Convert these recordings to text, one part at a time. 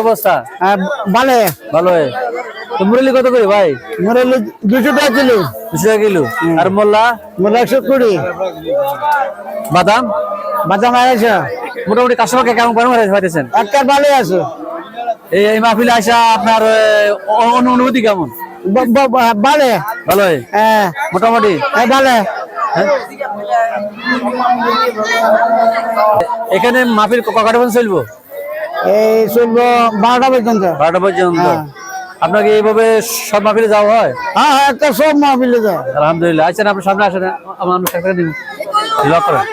অবস্থা? ভালো ভালো। তো মুরলি কত করে ভাই? মুরলি 200 টাকা কিলো। 200 টাকা কিলো। আর মোল্লা? মোল্লা 120। বাদাম? বাদাম 250। মোটামুটি কাস্টমারকে কেমন পাইতেছেন? একটা ভালো আছে। এই মাহফিলে আসা আপনার অনুভূতি কেমন? ভালো। ভালোই। হ্যাঁ মোটামুটি ভালো। এখানে মাহফিল কটা পর্যন্ত চলবো? এই চলবো 12টা পর্যন্ত। 12টা পর্যন্ত। আপনাকে এইভাবে সব মাহফিলে যাওয়া হয়? হ্যাঁ হ্যাঁ, একটা সব মাহফিলে যায়। আলহামদুলিল্লাহ। আচ্ছা, আপনার সামনে আসেন, আমার সাথে দিন লক করেন।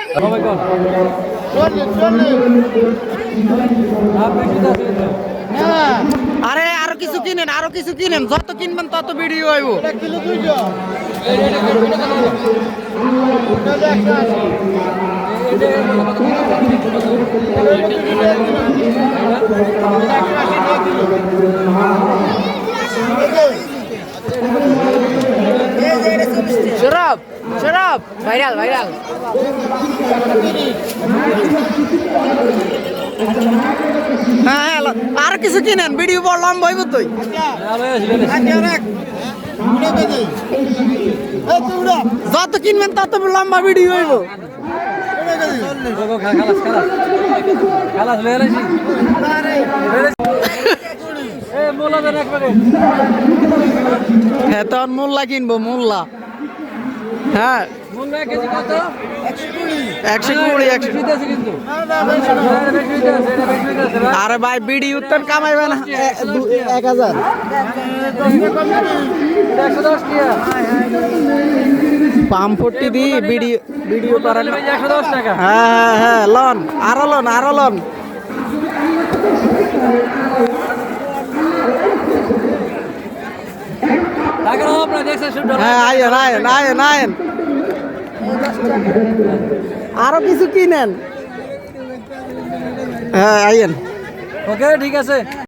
আরে আরো কিছু কিনেন, আরো কিছু কিনেন, যত কিনবেন তত ভিডিও হইব। শরাব শরাব ভাইরাল ভাইরাল। হ্যাঁ আর কিছু কিনেন, ভিডিও বড় লম্বা হইব তুই। যত কিনবেন তত লম্বা ভিডিও হইব। হ্যাঁ তখন মোল্লা কিনবো, মোল্লা। হ্যাঁ 120। আরে ভাই বিডি উত্তর কামাইবে না 1000। পাম্পটি দি ভিডিও করেন 110 টাকা। হ্যাঁ হ্যাঁ লন, আরো লন, আরো লন। হ্যাঁ আয়েন আয়েন আয়েন আয়েন, আরো কিছু কিনেন। হ্যাঁ আয়েন। ওকে, ঠিক আছে।